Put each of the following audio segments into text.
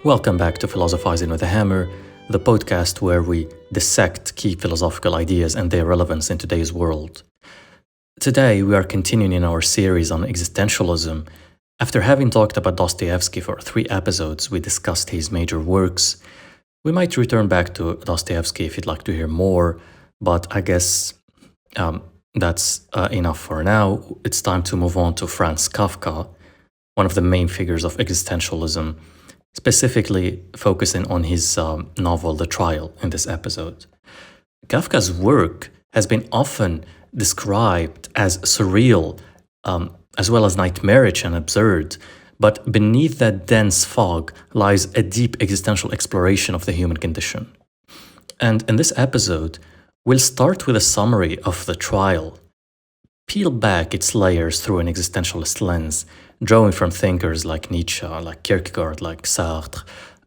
Welcome back to Philosophizing with a Hammer, the podcast where we dissect key philosophical ideas and their relevance in today's world. Today, we are continuing in our series on existentialism. After having talked about Dostoevsky for 3 episodes, we discussed his major works. We might return back to Dostoevsky if you'd like to hear more, but I guess that's enough for now. It's time to move on to Franz Kafka, one of the main figures of existentialism, specifically focusing on his novel The Trial in this episode. Kafka's work has been often described as surreal, as well as nightmarish and absurd, but beneath that dense fog lies a deep existential exploration of the human condition. And in this episode, we'll start with a summary of The Trial, peel back its layers through an existentialist lens, drawing from thinkers like Nietzsche, like Kierkegaard, like Sartre,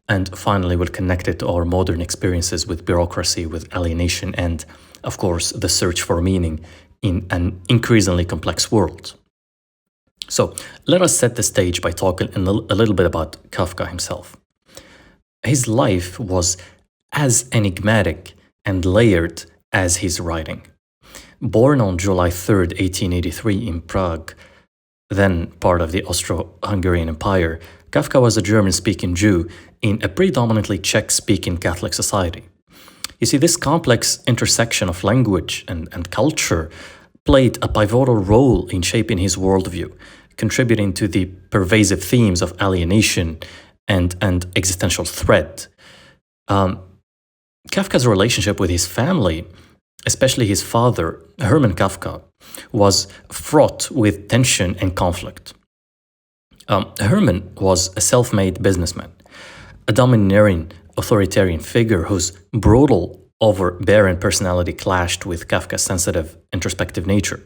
and finally we'll connect it to our modern experiences with bureaucracy, with alienation, and, of course, the search for meaning in an increasingly complex world. So, let us set the stage by talking a little bit about Kafka himself. His life was as enigmatic and layered as his writing. Born on July 3rd, 1883 in Prague, then part of the Austro-Hungarian Empire, Kafka was a German-speaking Jew in a predominantly Czech-speaking Catholic society. You see, this complex intersection of language and culture played a pivotal role in shaping his worldview, contributing to the pervasive themes of alienation and existential threat. Kafka's relationship with his family, especially his father, Hermann Kafka, was fraught with tension and conflict. Hermann was a self-made businessman, a domineering authoritarian figure whose brutal, overbearing personality clashed with Kafka's sensitive, introspective nature.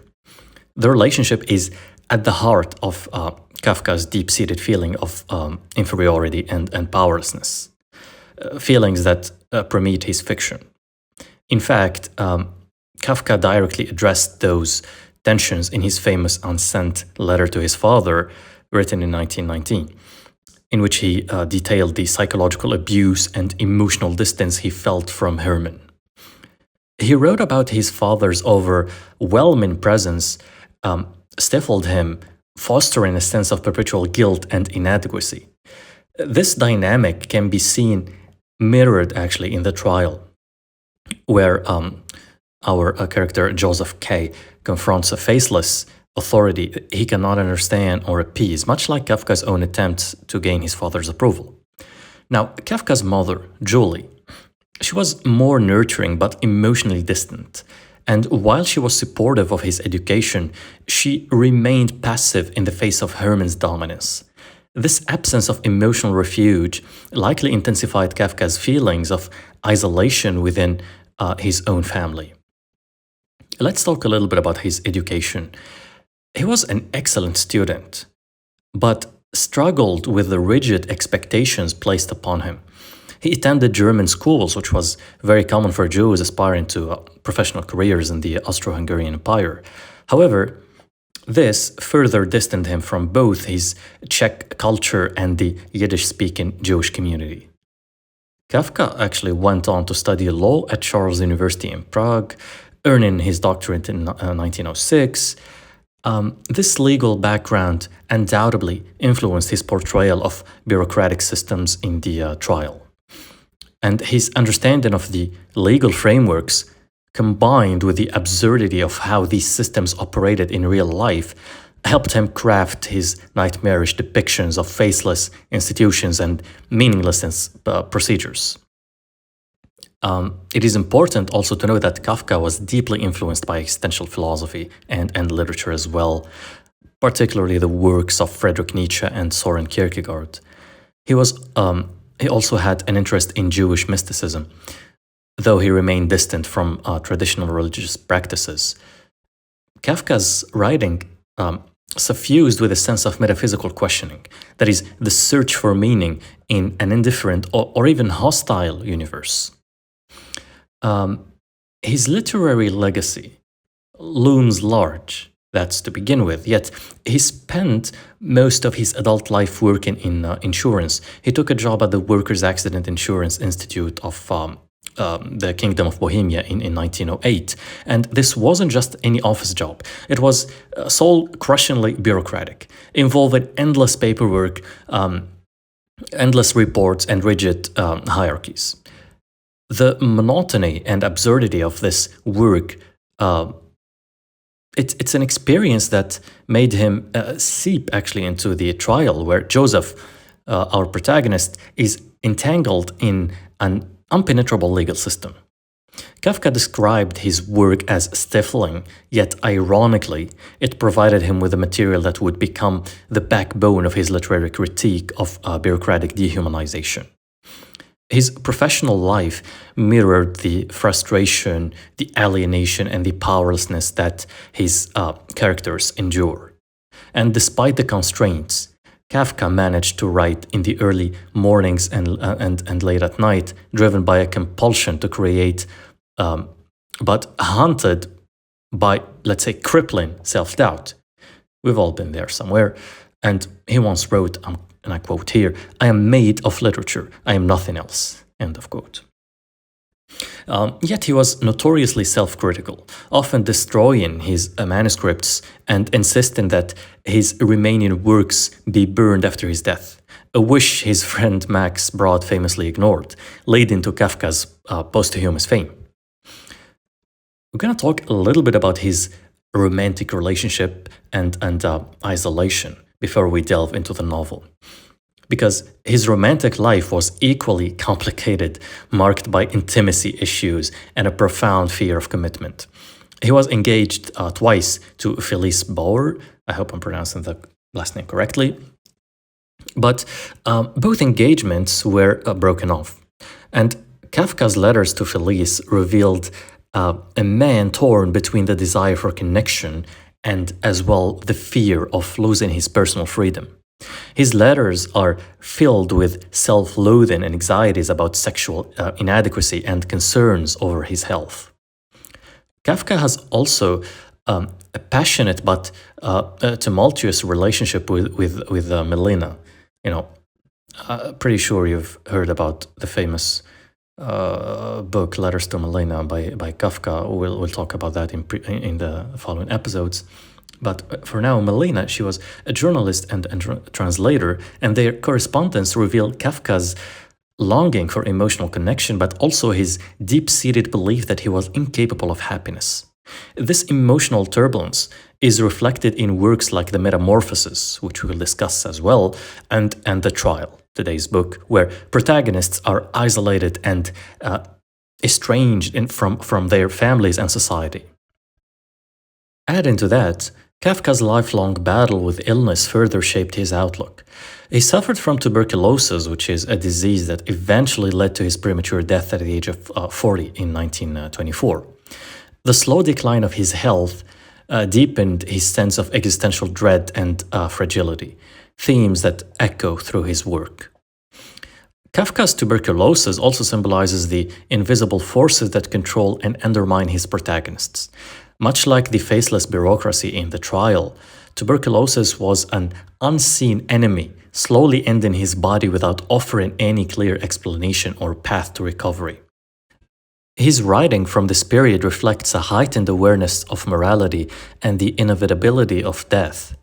The relationship is at the heart of Kafka's deep-seated feeling of inferiority and powerlessness, feelings that permeate his fiction. In fact, Kafka directly addressed those tensions in his famous unsent letter to his father, written in 1919, in which he detailed the psychological abuse and emotional distance he felt from Hermann. He wrote about his father's overwhelming presence stifled him, fostering a sense of perpetual guilt and inadequacy. This dynamic can be seen mirrored actually in The Trial, where our character Joseph K. confronts a faceless authority he cannot understand or appease, much like Kafka's own attempts to gain his father's approval. Now, Kafka's mother, Julie, she was more nurturing but emotionally distant, and while she was supportive of his education, she remained passive in the face of Hermann's dominance. This absence of emotional refuge likely intensified Kafka's feelings of isolation within his own family. Let's talk a little bit about his education. He was an excellent student, but struggled with the rigid expectations placed upon him. He attended German schools, which was very common for Jews aspiring to professional careers in the Austro-Hungarian Empire. However, this further distanced him from both his Czech culture and the Yiddish-speaking Jewish community. Kafka actually went on to study law at Charles University in Prague, earning his doctorate in 1906. This legal background undoubtedly influenced his portrayal of bureaucratic systems in The Trial. And his understanding of the legal frameworks, combined with the absurdity of how these systems operated in real life, helped him craft his nightmarish depictions of faceless institutions and meaningless procedures. It is important also to note that Kafka was deeply influenced by existential philosophy and literature as well, particularly the works of Friedrich Nietzsche and Soren Kierkegaard. He also had an interest in Jewish mysticism, though he remained distant from traditional religious practices. Kafka's writing suffused with a sense of metaphysical questioning, that is, the search for meaning in an indifferent or even hostile universe. His literary legacy looms large, That's to begin with. Yet he spent most of his adult life working in insurance. He took a job at the Workers' Accident Insurance Institute of the Kingdom of Bohemia in 1908. And this wasn't just any office job. It was soul-crushingly bureaucratic, involving endless paperwork, endless reports, and rigid hierarchies. The monotony and absurdity of this work, it's an experience that made him seep actually into the trial, where Joseph, our protagonist, is entangled in an impenetrable legal system. Kafka described his work as stifling, yet ironically, it provided him with a material that would become the backbone of his literary critique of bureaucratic dehumanization. His professional life mirrored the frustration, the alienation, and the powerlessness that his characters endure. And despite the constraints, Kafka managed to write in the early mornings and late at night, driven by a compulsion to create, but haunted by, let's say, crippling self-doubt. We've all been there somewhere. And he once wrote, and I quote here, "I am made of literature. I am nothing else." End of quote. Yet he was notoriously self-critical, often destroying his manuscripts and insisting that his remaining works be burned after his death, a wish his friend Max Brod famously ignored, leading to Kafka's posthumous fame. We're going to talk a little bit about his romantic relationship and isolation before we delve into the novel. Because his romantic life was equally complicated, marked by intimacy issues and a profound fear of commitment. He was engaged twice to Felice Bauer, I hope I'm pronouncing the last name correctly, but both engagements were broken off. And Kafka's letters to Felice revealed a man torn between the desire for connection and as well the fear of losing his personal freedom. His letters are filled with self-loathing and anxieties about sexual inadequacy and concerns over his health. Kafka has also a passionate but tumultuous relationship with Melina. You know, pretty sure you've heard about the famous book Letters to Melina by Kafka. We'll talk about that in the following episodes. But for now, Melina, she was a journalist and translator, and their correspondence revealed Kafka's longing for emotional connection, but also his deep-seated belief that he was incapable of happiness. This emotional turbulence is reflected in works like The Metamorphosis, which we will discuss as well, and The Trial, today's book, where protagonists are isolated and estranged from their families and society. Adding to that, Kafka's lifelong battle with illness further shaped his outlook. He suffered from tuberculosis, which is a disease that eventually led to his premature death at the age of 40 in 1924. The slow decline of his health deepened his sense of existential dread and fragility, themes that echo through his work. Kafka's tuberculosis also symbolizes the invisible forces that control and undermine his protagonists. Much like the faceless bureaucracy in The Trial, tuberculosis was an unseen enemy, slowly ending his body without offering any clear explanation or path to recovery. His writing from this period reflects a heightened awareness of morality and the inevitability of death.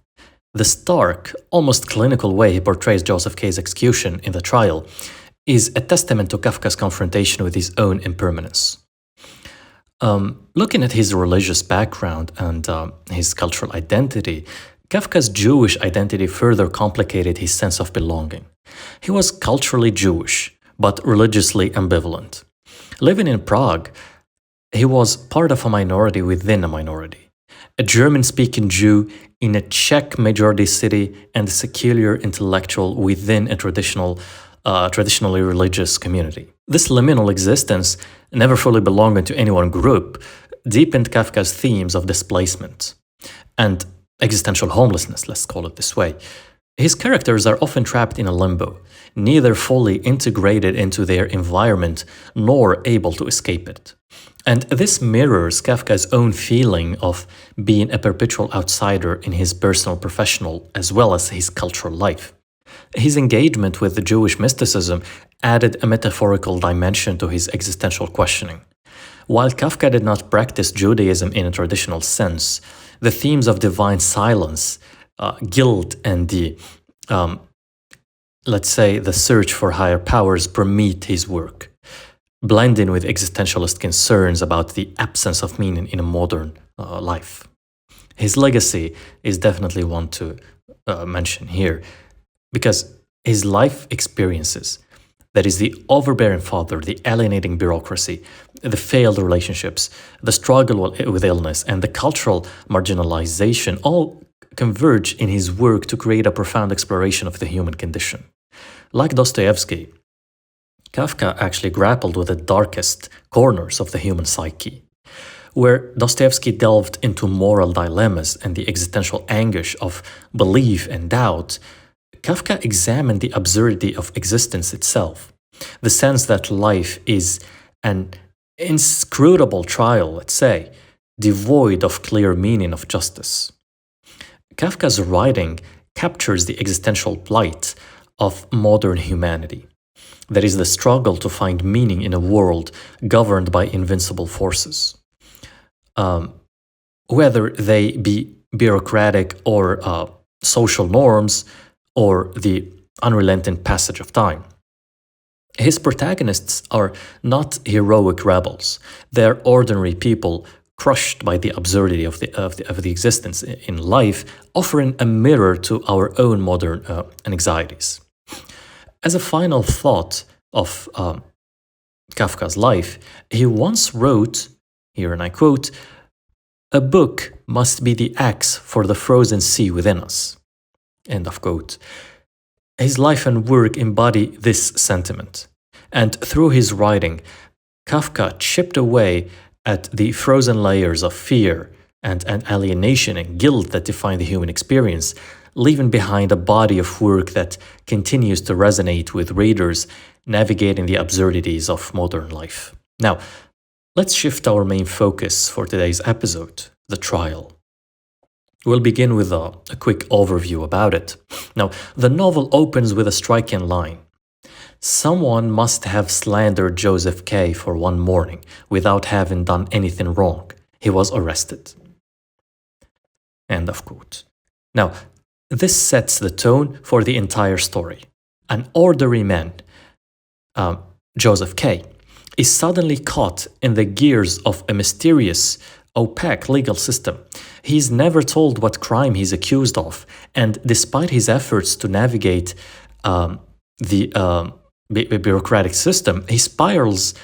The stark, almost clinical way he portrays Joseph K's execution in The Trial is a testament to Kafka's confrontation with his own impermanence. Looking at his religious background and his cultural identity, Kafka's Jewish identity further complicated his sense of belonging. He was culturally Jewish, but religiously ambivalent. Living in Prague, he was part of a minority within a minority. A German-speaking Jew in a Czech majority city and a secular intellectual within a traditionally religious community. This liminal existence, never fully belonging to any one group, deepened Kafka's themes of displacement and existential homelessness, let's call it this way. His characters are often trapped in a limbo, neither fully integrated into their environment nor able to escape it. And this mirrors Kafka's own feeling of being a perpetual outsider in his personal, professional, as well as his cultural life. His engagement with the Jewish mysticism added a metaphorical dimension to his existential questioning. While Kafka did not practice Judaism in a traditional sense, the themes of divine silence, guilt, and let's say, the search for higher powers permeate his work, blending with existentialist concerns about the absence of meaning in a modern life. His legacy is definitely one to mention here, because his life experiences, that is, the overbearing father, the alienating bureaucracy, the failed relationships, the struggle with illness, and the cultural marginalization all converge in his work to create a profound exploration of the human condition. Like Dostoevsky, Kafka actually grappled with the darkest corners of the human psyche. Where Dostoevsky delved into moral dilemmas and the existential anguish of belief and doubt, Kafka examined the absurdity of existence itself, the sense that life is an inscrutable trial, let's say, devoid of clear meaning of justice. Kafka's writing captures the existential plight of modern humanity. That is, the struggle to find meaning in a world governed by invincible forces. Whether they be bureaucratic or social norms or the unrelenting passage of time. His protagonists are not heroic rebels. They're ordinary people crushed by the absurdity of the existence in life, offering a mirror to our own modern anxieties. As a final thought of Kafka's life, he once wrote, here and I quote, "A book must be the axe for the frozen sea within us." End of quote. His life and work embody this sentiment, and through his writing, Kafka chipped away at the frozen layers of fear and alienation and guilt that define the human experience, leaving behind a body of work that continues to resonate with readers navigating the absurdities of modern life. Now, let's shift our main focus for today's episode, the trial. We'll begin with a quick overview about it. Now, the novel opens with a striking line. "Someone must have slandered Joseph K. for one morning without having done anything wrong. He was arrested." End of quote. Now, this sets the tone for the entire story. An ordinary man, Joseph K., is suddenly caught in the gears of a mysterious, opaque legal system. He's never told what crime he's accused of, and despite his efforts to navigate the bureaucratic system, he spirals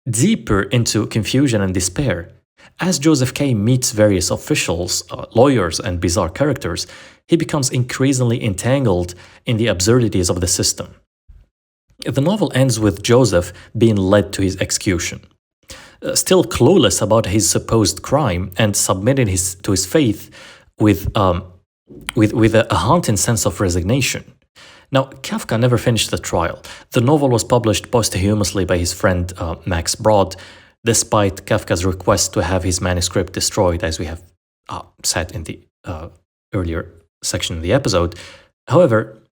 deeper into confusion and despair. As Joseph K. meets various officials, lawyers, and bizarre characters, he becomes increasingly entangled in the absurdities of the system. The novel ends with Joseph being led to his execution. Still clueless about his supposed crime and submitting to his fate with a haunting sense of resignation. Now, Kafka never finished the trial. The novel was published posthumously by his friend Max Brod, despite Kafka's request to have his manuscript destroyed, as we have said in the earlier section of the episode. However,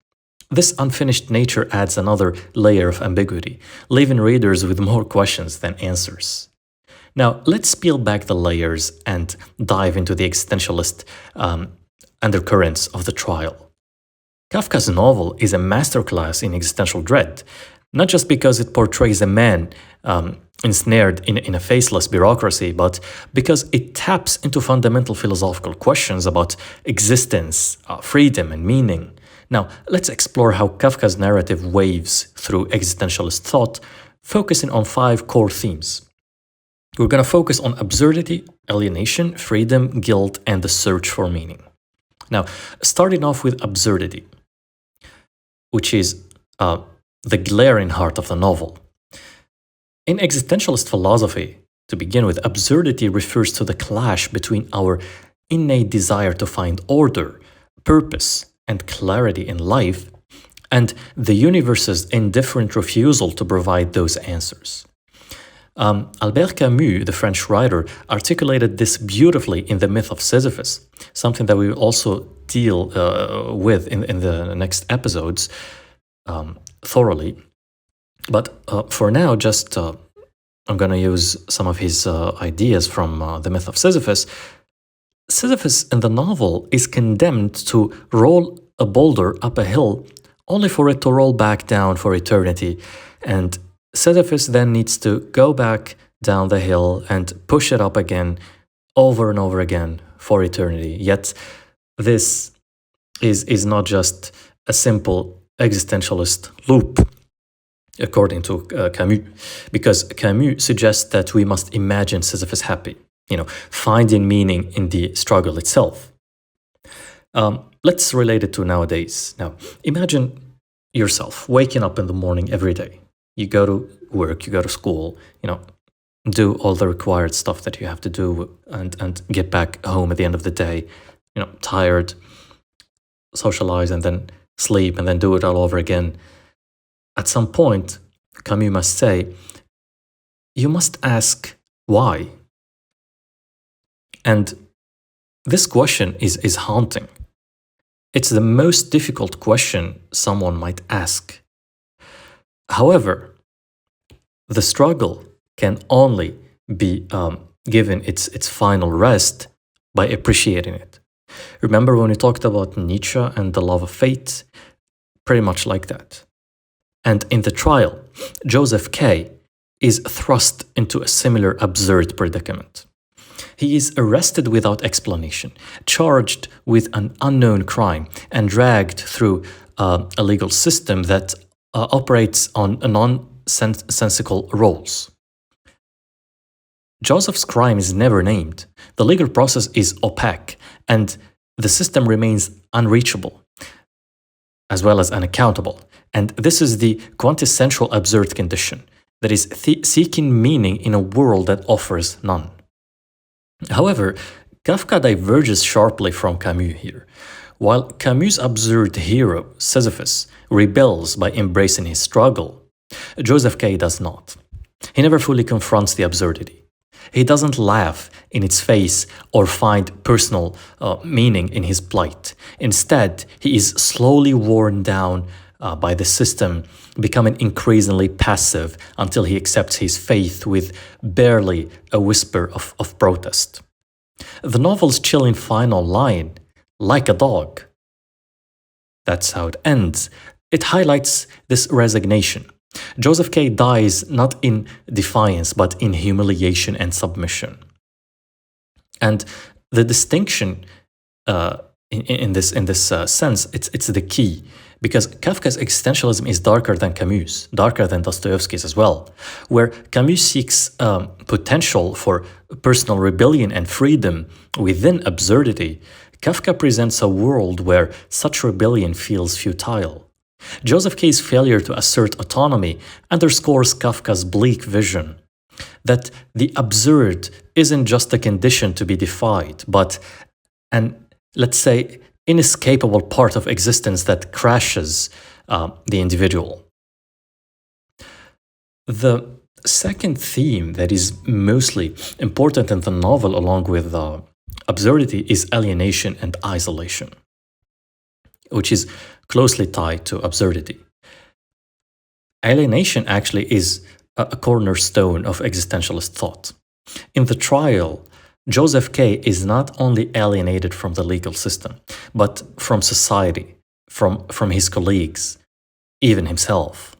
this unfinished nature adds another layer of ambiguity, leaving readers with more questions than answers. Now, let's peel back the layers and dive into the existentialist undercurrents of the trial. Kafka's novel is a masterclass in existential dread, not just because it portrays a man ensnared in a faceless bureaucracy, but because it taps into fundamental philosophical questions about existence, freedom, and meaning. Now, let's explore how Kafka's narrative waves through existentialist thought, focusing on 5 core themes. We're going to focus on absurdity, alienation, freedom, guilt, and the search for meaning. Now, starting off with absurdity, which is the glaring heart of the novel. In existentialist philosophy, to begin with, absurdity refers to the clash between our innate desire to find order, purpose, and clarity in life, and the universe's indifferent refusal to provide those answers. Albert Camus, the French writer, articulated this beautifully in The Myth of Sisyphus, something that we will also deal with in the next episodes thoroughly. But for now, just I'm going to use some of his ideas from The Myth of Sisyphus. Sisyphus in the novel is condemned to roll a boulder up a hill only for it to roll back down for eternity. And Sisyphus then needs to go back down the hill and push it up again over and over again for eternity. Yet this is not just a simple existentialist loop, according to Camus, because Camus suggests that we must imagine Sisyphus happy, finding meaning in the struggle itself. Let's relate it to nowadays. Now, imagine yourself waking up in the morning every day. You go to work, you go to school, do all the required stuff that you have to do and get back home at the end of the day, tired, socialize and then sleep and then do it all over again. At some point, Camus must say, you must ask why. And this question is haunting. It's the most difficult question someone might ask. However, the struggle can only be given its final rest by appreciating it. Remember when we talked about Nietzsche and the love of fate? Pretty much like that. And in The Trial, Joseph K. is thrust into a similar absurd predicament. He is arrested without explanation, charged with an unknown crime, and dragged through a legal system that operates on nonsensical rules. Joseph's crime is never named, the legal process is opaque, and the system remains unreachable, as well as unaccountable. And this is the quintessential absurd condition, that is seeking meaning in a world that offers none. However, Kafka diverges sharply from Camus here. While Camus' absurd hero, Sisyphus, rebels by embracing his struggle, Joseph K. does not. He never fully confronts the absurdity. He doesn't laugh in its face or find personal meaning in his plight. Instead, he is slowly worn down by the system, becoming increasingly passive until he accepts his fate with barely a whisper of protest. The novel's chilling final line, like a dog, that's how it ends. It highlights this resignation. Joseph K. dies not in defiance, but in humiliation and submission. And the distinction in this sense, it's the key. Because Kafka's existentialism is darker than Camus, darker than Dostoevsky's as well, where Camus seeks potential for personal rebellion and freedom within absurdity. Kafka presents a world where such rebellion feels futile. Joseph K.'s failure to assert autonomy underscores Kafka's bleak vision that the absurd isn't just a condition to be defied, but an, let's say, inescapable part of existence that crashes the individual. The second theme that is mostly important in the novel, along with absurdity, is alienation and isolation, which is closely tied to absurdity. Alienation actually is a cornerstone of existentialist thought. In The Trial, Joseph K. is not only alienated from the legal system, but from society, from his colleagues, even himself.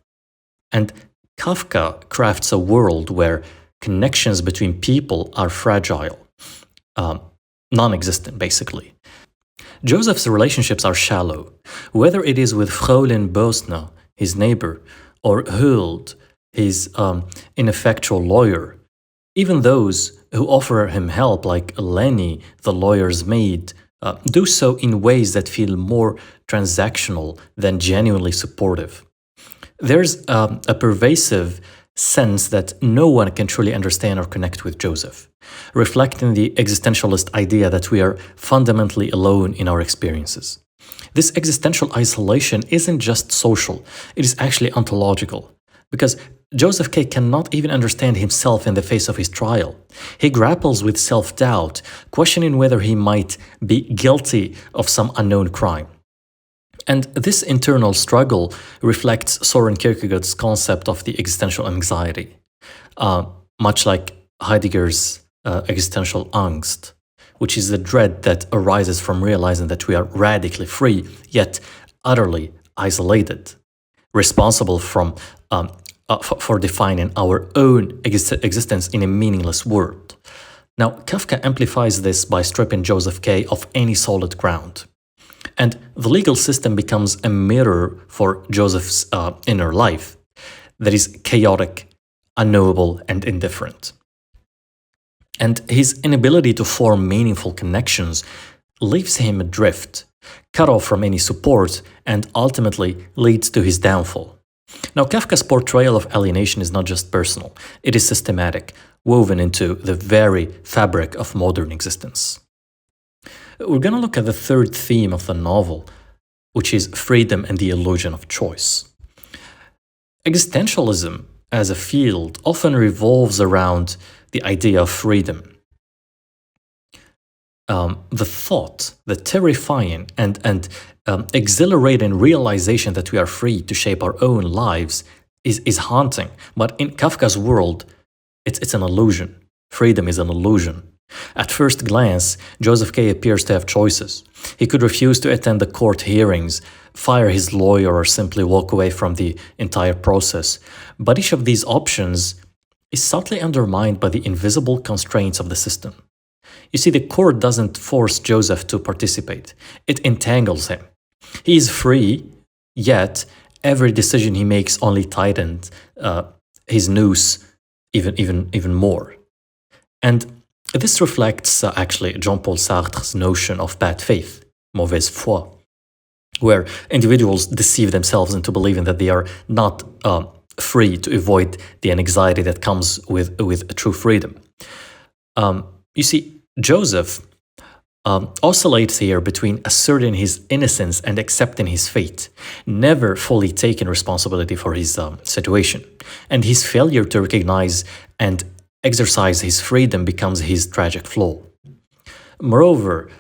And Kafka crafts a world where connections between people are fragile, non-existent basically. Joseph's relationships are shallow, whether it is with Fräulein Bosna, his neighbor, or Huld, his ineffectual lawyer. Even those who offer him help, like Lenny, the lawyer's maid, do so in ways that feel more transactional than genuinely supportive. There's a pervasive sense that no one can truly understand or connect with Joseph, reflecting the existentialist idea that we are fundamentally alone in our experiences. This existential isolation isn't just social, it is actually ontological, because Joseph K. cannot even understand himself in the face of his trial. He grapples with self-doubt, questioning whether he might be guilty of some unknown crime. And this internal struggle reflects Soren Kierkegaard's concept of the existential anxiety, much like Heidegger's existential angst, which is the dread that arises from realizing that we are radically free, yet utterly isolated, responsible for defining our own existence in a meaningless world. Now, Kafka amplifies this by stripping Joseph K. of any solid ground. And the legal system becomes a mirror for Joseph's inner life that is chaotic, unknowable, and indifferent. And his inability to form meaningful connections leaves him adrift, cut off from any support, and ultimately leads to his downfall. Now, Kafka's portrayal of alienation is not just personal, it is systematic, woven into the very fabric of modern existence. We're going to look at the third theme of the novel, which is freedom and the illusion of choice. Existentialism as a field often revolves around the idea of freedom. The thought, the terrifying and exhilarating realization that we are free to shape our own lives is haunting. But in Kafka's world, it's an illusion. Freedom is an illusion. At first glance, Joseph K. appears to have choices. He could refuse to attend the court hearings, fire his lawyer, or simply walk away from the entire process. But each of these options is subtly undermined by the invisible constraints of the system. You see, the court doesn't force Joseph to participate. It entangles him. He is free, yet every decision he makes only tightens his noose even more. And this reflects actually Jean-Paul Sartre's notion of bad faith, mauvaise foi, where individuals deceive themselves into believing that they are not free to avoid the anxiety that comes with true freedom. You see, Joseph oscillates here between asserting his innocence and accepting his fate, never fully taking responsibility for his situation. And his failure to recognize and exercise his freedom becomes his tragic flaw. Moreover,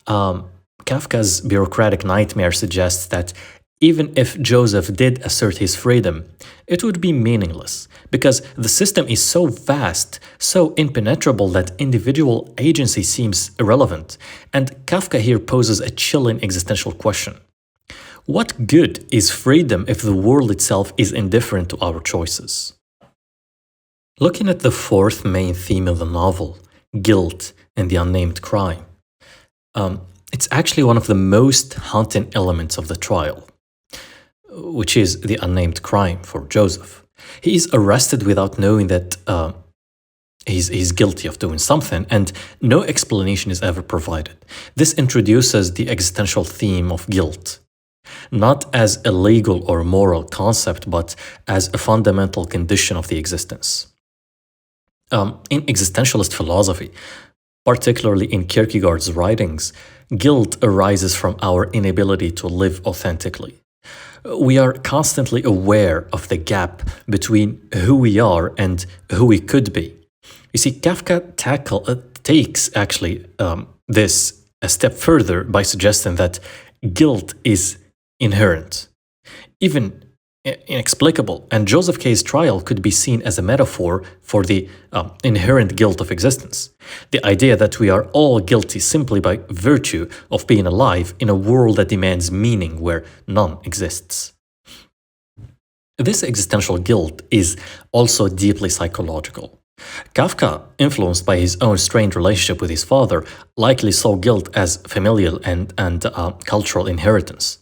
Kafka's bureaucratic nightmare suggests that even if Joseph did assert his freedom, it would be meaningless, because the system is so vast, so impenetrable that individual agency seems irrelevant, and Kafka here poses a chilling existential question. What good is freedom if the world itself is indifferent to our choices? Looking at the fourth main theme of the novel, guilt and the unnamed crime, it's actually one of the most haunting elements of the trial, which is the unnamed crime for Joseph. He is arrested without knowing that he's guilty of doing something, and no explanation is ever provided. This introduces the existential theme of guilt, not as a legal or moral concept, but as a fundamental condition of the existence. In existentialist philosophy, particularly in Kierkegaard's writings, guilt arises from our inability to live authentically. We are constantly aware of the gap between who we are and who we could be. You see, Kafka takes actually this a step further by suggesting that guilt is inherent, even inexplicable, and Joseph K.'s trial could be seen as a metaphor for the inherent guilt of existence. The idea that we are all guilty simply by virtue of being alive in a world that demands meaning where none exists. This existential guilt is also deeply psychological. Kafka, influenced by his own strained relationship with his father, likely saw guilt as familial and cultural inheritance.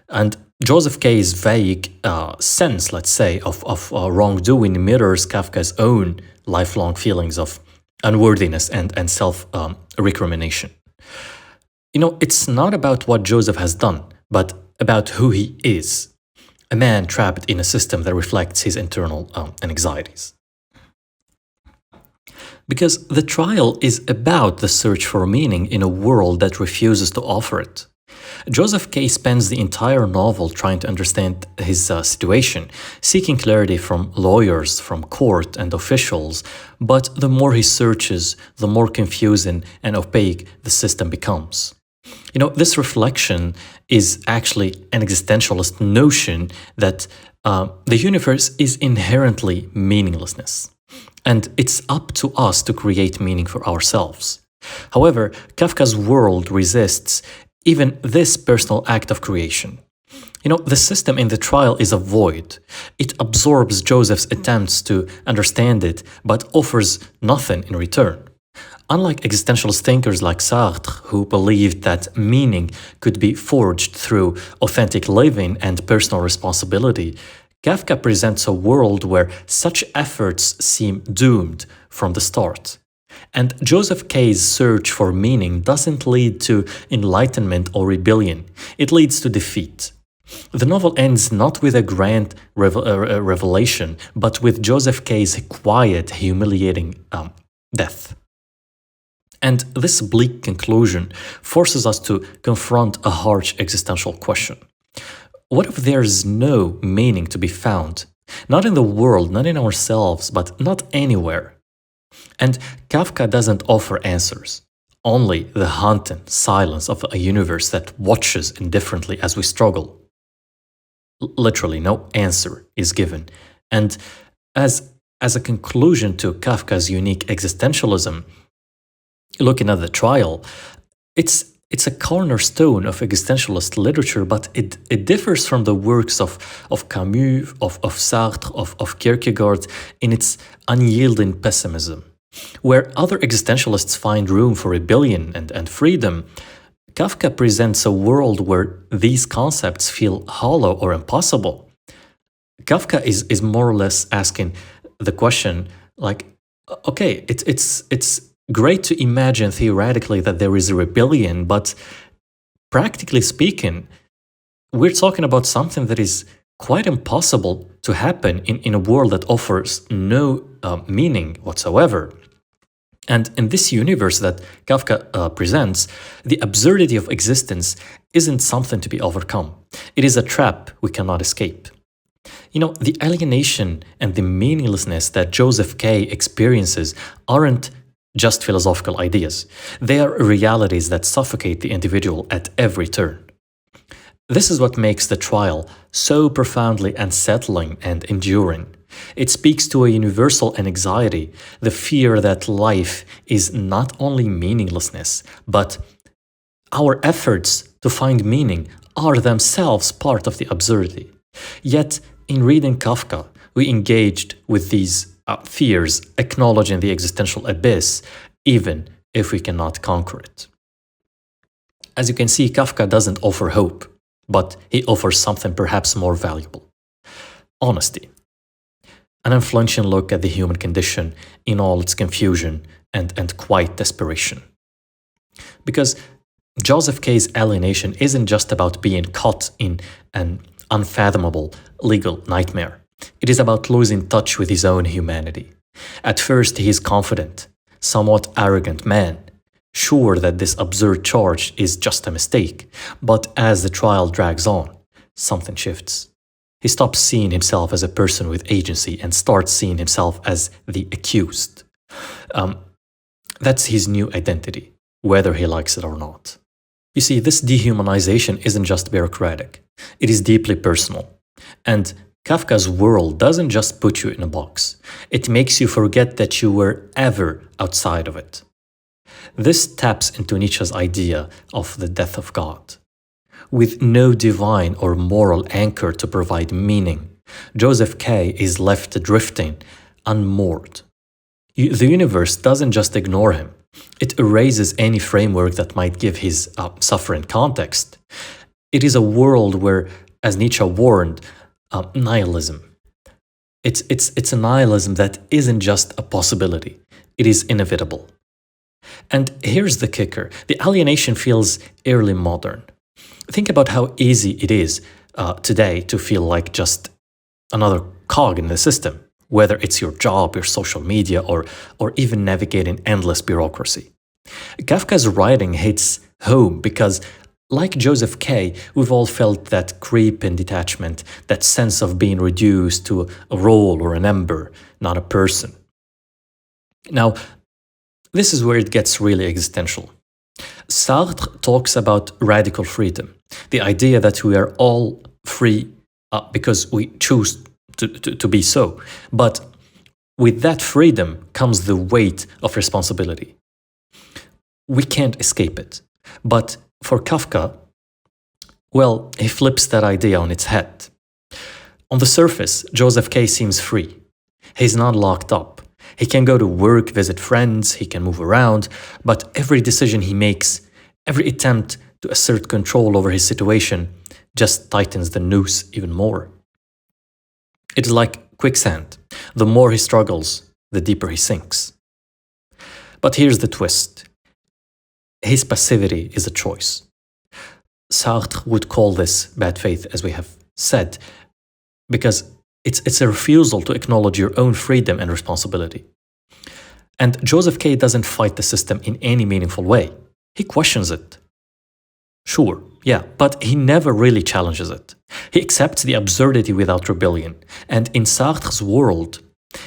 And Joseph K.'s vague sense, let's say, of wrongdoing mirrors Kafka's own lifelong feelings of unworthiness and self-recrimination. It's not about what Joseph has done, but about who he is, a man trapped in a system that reflects his internal anxieties. Because the trial is about the search for meaning in a world that refuses to offer it. Joseph K. spends the entire novel trying to understand his situation, seeking clarity from lawyers, from court and officials, but the more he searches, the more confusing and opaque the system becomes. This reflection is actually an existentialist notion that the universe is inherently meaninglessness, and it's up to us to create meaning for ourselves. However, Kafka's world resists even this personal act of creation. The system in the trial is a void. It absorbs Joseph's attempts to understand it, but offers nothing in return. Unlike existentialist thinkers like Sartre, who believed that meaning could be forged through authentic living and personal responsibility, Kafka presents a world where such efforts seem doomed from the start. And Joseph K.'s search for meaning doesn't lead to enlightenment or rebellion, it leads to defeat. The novel ends not with a grand revelation, but with Joseph K.'s quiet, humiliating death. And this bleak conclusion forces us to confront a harsh existential question. What if there's no meaning to be found? Not in the world, not in ourselves, but not anywhere. And Kafka doesn't offer answers, only the haunting silence of a universe that watches indifferently as we struggle. Literally, no answer is given. And as a conclusion to Kafka's unique existentialism, looking at the trial, it's a cornerstone of existentialist literature, but it differs from the works of Camus, of Sartre, of Kierkegaard in its unyielding pessimism. Where other existentialists find room for rebellion and freedom, Kafka presents a world where these concepts feel hollow or impossible. Kafka is more or less asking the question, like, okay, it's great to imagine theoretically that there is a rebellion, but practically speaking, we're talking about something that is quite impossible to happen in a world that offers no meaning whatsoever. And in this universe that Kafka presents, the absurdity of existence isn't something to be overcome. It is a trap we cannot escape. The alienation and the meaninglessness that Joseph K. experiences aren't just philosophical ideas. They are realities that suffocate the individual at every turn. This is what makes the trial so profoundly unsettling and enduring. It speaks to a universal anxiety, the fear that life is not only meaninglessness, but our efforts to find meaning are themselves part of the absurdity. Yet, in reading Kafka, we engaged with these fears, acknowledging the existential abyss, even if we cannot conquer it. As you can see, Kafka doesn't offer hope, but he offers something perhaps more valuable: honesty. An influential look at the human condition in all its confusion and quiet desperation. Because Joseph K.'s alienation isn't just about being caught in an unfathomable legal nightmare. It is about losing touch with his own humanity. At first, he is confident, somewhat arrogant man, sure that this absurd charge is just a mistake. But as the trial drags on, something shifts. He stops seeing himself as a person with agency and starts seeing himself as the accused. That's his new identity, whether he likes it or not. You see, this dehumanization isn't just bureaucratic. It is deeply personal. And Kafka's world doesn't just put you in a box. It makes you forget that you were ever outside of it. This taps into Nietzsche's idea of the death of God. With no divine or moral anchor to provide meaning, Joseph K. is left drifting, unmoored. The universe doesn't just ignore him. It erases any framework that might give his suffering context. It is a world where, as Nietzsche warned, nihilism. It's a nihilism that isn't just a possibility. It is inevitable. And here's the kicker. The alienation feels early modern. Think about how easy it is today to feel like just another cog in the system, whether it's your job, your social media, or even navigating endless bureaucracy. Kafka's writing hits home because, Like Joseph K., we've all felt that creep in detachment, that sense of being reduced to a role or a number, not a person. Now, this is where it gets really existential. Sartre talks about radical freedom, the idea that we are all free because we choose to be so. But with that freedom comes the weight of responsibility. We can't escape it. But for Kafka, well, he flips that idea on its head. On the surface, Joseph K. seems free. He's not locked up. He can go to work, visit friends, he can move around, but every decision he makes, every attempt to assert control over his situation, just tightens the noose even more. It is like quicksand. The more he struggles, the deeper he sinks. But here's the twist. His passivity is a choice. Sartre would call this bad faith, as we have said, because it's a refusal to acknowledge your own freedom and responsibility. And Joseph K. doesn't fight the system in any meaningful way. He questions it. Sure, yeah, but he never really challenges it. He accepts the absurdity without rebellion. And in Sartre's world,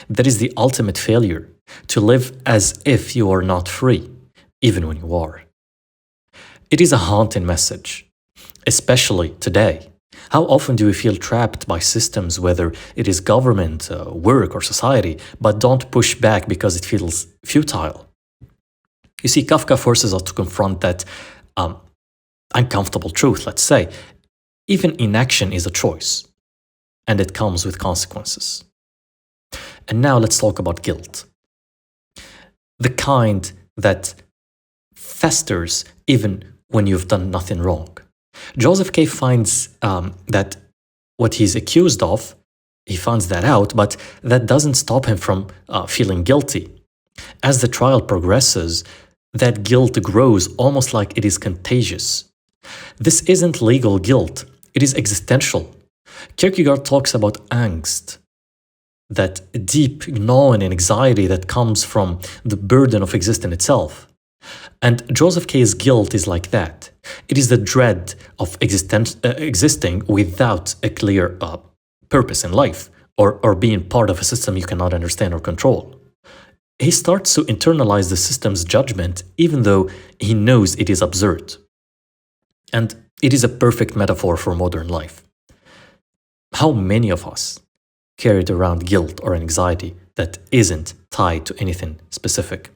that is the ultimate failure, to live as if you are not free, even when you are. It is a haunting message, especially today. How often do we feel trapped by systems, whether it is government, work, or society, but don't push back because it feels futile? You see, Kafka forces us to confront that uncomfortable truth, let's say. Even inaction is a choice, and it comes with consequences. And now let's talk about guilt. The kind that festers even when you've done nothing wrong. Joseph K. finds that what he's accused of, he finds that out, but that doesn't stop him from feeling guilty. As the trial progresses, that guilt grows almost like it is contagious. This isn't legal guilt, it is existential. Kierkegaard talks about angst, that deep gnawing anxiety that comes from the burden of existing itself. And Joseph K.'s guilt is like that. It is the dread of existing without a clear purpose in life, or being part of a system you cannot understand or control. He starts to internalize the system's judgment even though he knows it is absurd. And it is a perfect metaphor for modern life. How many of us carried around guilt or anxiety that isn't tied to anything specific?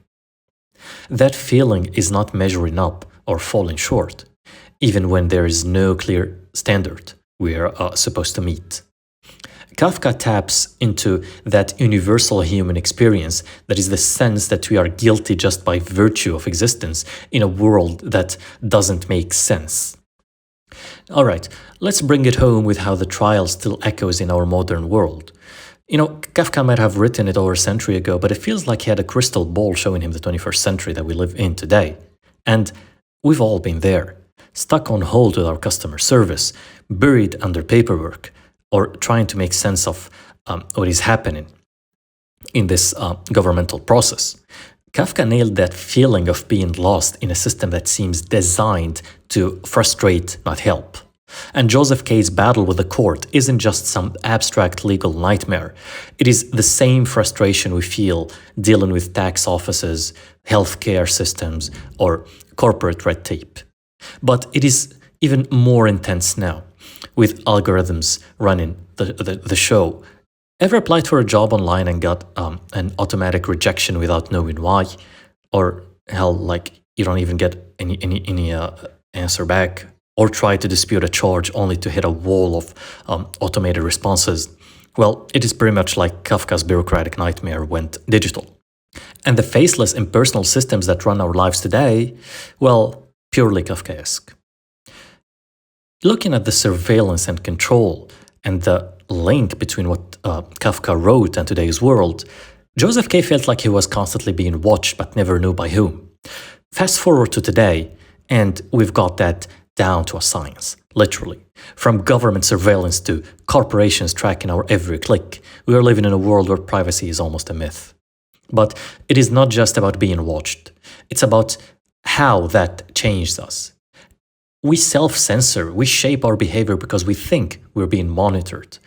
That feeling is not measuring up or falling short, even when there is no clear standard we are supposed to meet. Kafka taps into that universal human experience that is the sense that we are guilty just by virtue of existence in a world that doesn't make sense. Alright, let's bring it home with how the trial still echoes in our modern world. You know, Kafka might have written it over a century ago, but it feels like he had a crystal ball showing him the 21st century that we live in today. And we've all been there, stuck on hold with our customer service, buried under paperwork, or trying to make sense of what is happening in this governmental process. Kafka nailed that feeling of being lost in a system that seems designed to frustrate, not help. And Joseph K.'s battle with the court isn't just some abstract legal nightmare. It is the same frustration we feel dealing with tax offices, healthcare systems, or corporate red tape. But it is even more intense now, with algorithms running the show. Ever applied for a job online and got an automatic rejection without knowing why? Or hell, like you don't even get any answer back? Or try to dispute a charge only to hit a wall of automated responses? Well, it is pretty much like Kafka's bureaucratic nightmare went digital. And the faceless impersonal systems that run our lives today, well, purely Kafkaesque. Looking at the surveillance and control and the link between what Kafka wrote and today's world, Joseph K. felt like he was constantly being watched but never knew by whom. Fast forward to today, and we've got that down to a science, literally. From government surveillance to corporations tracking our every click, we are living in a world where privacy is almost a myth. But it is not just about being watched. It's about how that changed us. We self-censor, we shape our behavior because we think we're being monitored,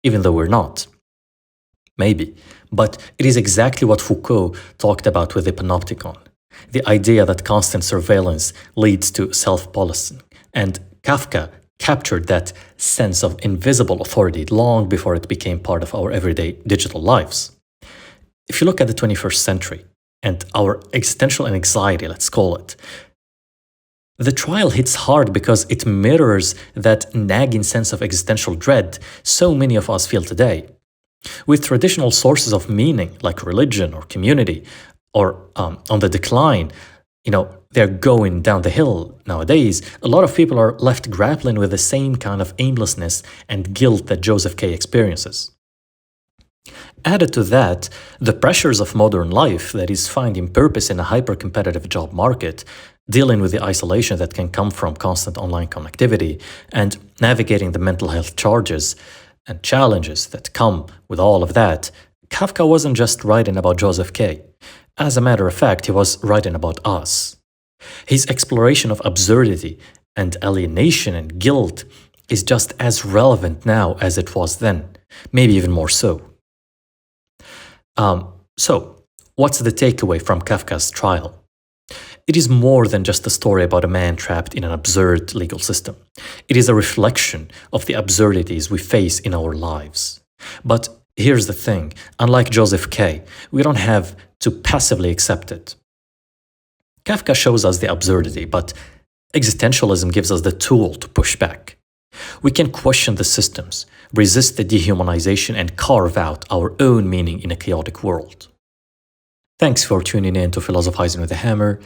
even though we're not. Maybe, but it is exactly what Foucault talked about with the panopticon, the idea that constant surveillance leads to self-policing, and Kafka captured that sense of invisible authority long before it became part of our everyday digital lives. If you look at the 21st century and our existential anxiety, let's call it, the trial hits hard because it mirrors that nagging sense of existential dread so many of us feel today. With traditional sources of meaning like religion or community or on the decline, they're going down the hill nowadays, a lot of people are left grappling with the same kind of aimlessness and guilt that Joseph K. experiences. Added to that, the pressures of modern life, that is finding purpose in a hyper-competitive job market, dealing with the isolation that can come from constant online connectivity, and navigating the mental health charges and challenges that come with all of that, Kafka wasn't just writing about Joseph K. As a matter of fact, he was writing about us. His exploration of absurdity and alienation and guilt is just as relevant now as it was then, maybe even more so. So, what's the takeaway from Kafka's trial? It is more than just a story about a man trapped in an absurd legal system. It is a reflection of the absurdities we face in our lives. But here's the thing, unlike Joseph K., we don't have to passively accept it. Kafka shows us the absurdity, but existentialism gives us the tool to push back. We can question the systems, resist the dehumanization, and carve out our own meaning in a chaotic world. Thanks for tuning in to Philosophizing with a Hammer.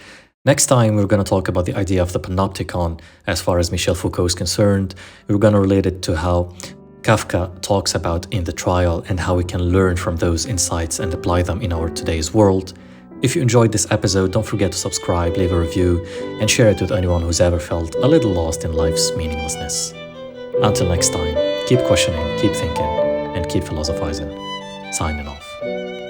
Next time, we're going to talk about the idea of the panopticon as far as Michel Foucault is concerned. We're going to relate it to how Kafka talks about in the trial and how we can learn from those insights and apply them in our today's world. If you enjoyed this episode, don't forget to subscribe, leave a review, and share it with anyone who's ever felt a little lost in life's meaninglessness. Until next time, keep questioning, keep thinking, and keep philosophizing. Signing off.